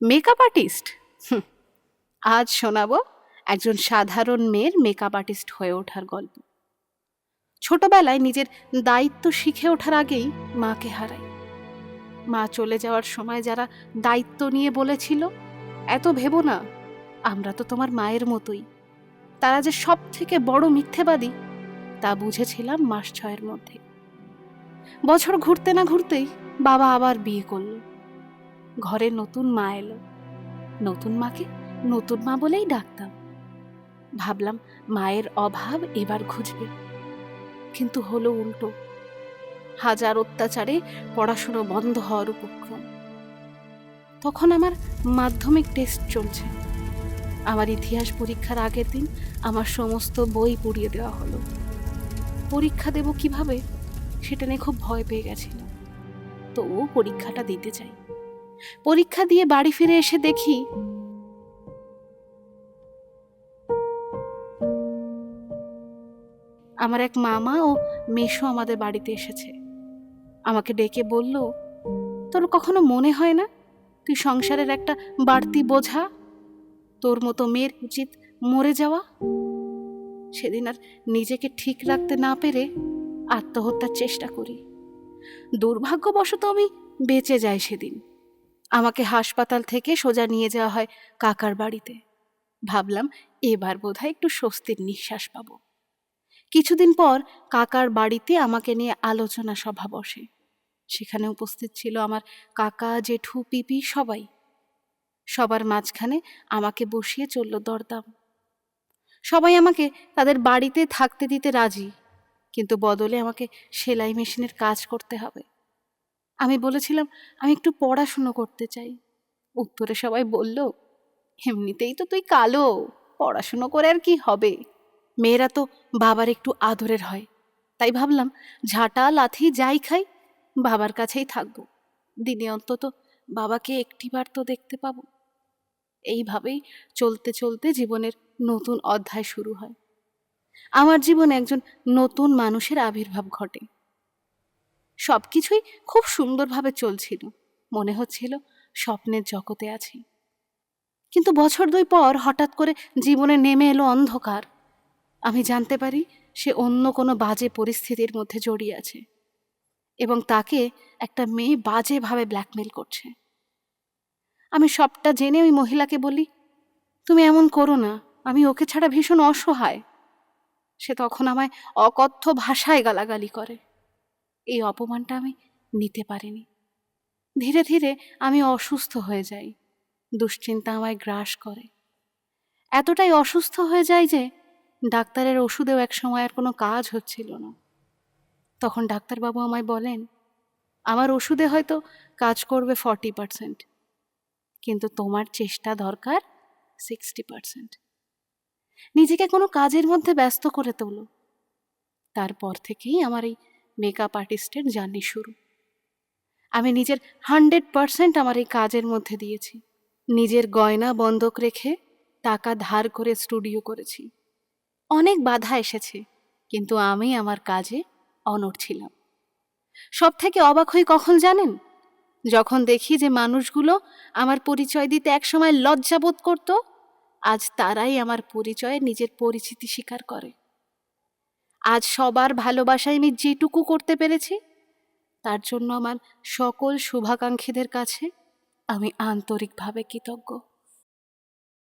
Makeup artist? আজ শোনাবো একজন সাধারণ মেয়ের মেকআপ আর্টিস্ট হয়ে ওঠার গল্প। ছোটবেলায় নিজের দায়িত্ব শিখে ওঠার আগেই মাকে হারাই। মা চলে যাওয়ার সময় যারা দায়িত্ব নিয়ে বলেছিল, এত ভেবো না, আমরা তো তোমার মায়ের মতোই, তারা যে সব থেকে বড় মিথ্যেবাদী তা বুঝেছিলাম মাস 6 মধ্যে। বছর ঘুরতে না ঘুরতেই বাবা আবার বিয়ে করলো। ঘরে নতুন মা এলো। নতুন মাকে নতুন মা বলেই ডাকতাম। ভাবলাম মায়ের অভাব এবার ঘুচবে, কিন্তু হলো উল্টো। হাজার অত্যাচারে পড়াশুনো বন্ধ হওয়ার উপক্রম। তখন আমার মাধ্যমিক টেস্ট চলছে। আমার ইতিহাস পরীক্ষার আগের দিন আমার সমস্ত বই পুড়িয়ে দেওয়া হলো। পরীক্ষা দেব কিভাবে সেটা নিয়ে খুব ভয় পেয়ে গেছিলাম। তবুও পরীক্ষাটা দিতে চাই। পরীক্ষা দিয়ে বাড়ি ফিরে এসে দেখি আমার এক মামা ও মেসো আমাদের বাড়িতে এসেছে। আমাকে ডেকে বলল, তোর কখনো মনে হয় না তুই সংসারের একটা বাড়তি বোঝা? তোর মতো মেয়ের উচিত মরে যাওয়া। সেদিন আর নিজেকে ঠিক রাখতে না পেরে আত্মহত্যার চেষ্টা করি। দুর্ভাগ্যবশত আমি বেঁচে যাই সেদিন। আমাকে হাসপাতাল থেকে সোজা নিয়ে যাওয়া হয় কাকার বাড়িতে। ভাবলাম এবার বোধহয় একটু স্বস্তির নিঃশ্বাস পাবো। কিছুদিন পর কাকার বাড়িতে আমাকে নিয়ে আলোচনা সভা বসে। সেখানে উপস্থিত ছিল আমার কাকা, জেঠু, পিপি সবাই। সবার মাঝখানে আমাকে বসিয়ে চলল দরদাম। সবাই আমাকে তাদের বাড়িতে থাকতে দিতে রাজি, কিন্তু বদলে আমাকে সেলাই মেশিনের কাজ করতে হবে। আমি বলেছিলাম আমি একটু পড়াশুনো করতে চাই। উত্তরে সবাই বলল, এমনিতেই তো তুই কালো, পড়াশুনো করে আর কি হবে? মেয়েরা তো বাবার একটু আদরের হয়, তাই ভাবলাম ঝাঁটা লাথি যাই খাই বাবার কাছেই থাকবো। দিনে অন্তত বাবাকে একটিবার তো দেখতে পাবো। এইভাবেই চলতে চলতে জীবনের নতুন অধ্যায় শুরু হয়। আমার জীবনে একজন নতুন মানুষের আবির্ভাব ঘটে। সবকিছুই খুব সুন্দরভাবে চলছিল। মনে হচ্ছিল স্বপ্নের জগতে আছি। কিন্তু বছর 2 পর হঠাৎ করে জীবনে নেমে এলো অন্ধকার। আমি জানতে পারি সে অন্য কোনো বাজে পরিস্থিতির মধ্যে জড়িয়ে আছে এবং তাকে একটা মেয়ে বাজেভাবে ব্ল্যাকমেল করছে। আমি সবটা জেনে ওই মহিলাকে বলি, তুমি এমন করো না, আমি ওকে ছাড়া ভীষণ অসহায়। সে তখন আমায় অকথ্য ভাষায় গালাগালি করে। এই অপমানটা আমি নিতে পারিনি। ধীরে ধীরে আমি অসুস্থ হয়ে যাই। দুশ্চিন্তা আমায় গ্রাস করে। এতটাই অসুস্থ হয়ে যাই যে ডাক্তারের ওষুধেও একসময় আর কোনো কাজ হচ্ছিল না। তখন ডাক্তারবাবু আমায় বলেন, আমার ওষুধে হয়তো কাজ করবে 40%, কিন্তু তোমার চেষ্টা দরকার 60%। নিজেকে কোনো কাজের মধ্যে ব্যস্ত করে তোলো। তারপর থেকেই আমার এই মেকআপ আর্টিস্টের জার্নি শুরু। আমি নিজের 100% আমার এই কাজের মধ্যে দিয়েছি। নিজের গয়না বন্ধক রেখে টাকা ধার করে স্টুডিও করেছি। অনেক বাধা এসেছে, কিন্তু আমি আমার কাজে অনড় ছিলাম। সব থেকে অবাক হই কখন জানেন? যখন দেখি যে মানুষগুলো আমার পরিচয় দিতে একসময় লজ্জাবোধ করত, আজ তারাই আমার পরিচয়ে নিজের পরিচিতি স্বীকার করে। আজ সবার ভালোবাসায় আমি যেটুকু করতে পেরেছি, তার জন্য আমার সকল শুভাকাঙ্ক্ষীদের কাছে আমি আন্তরিকভাবে কৃতজ্ঞ।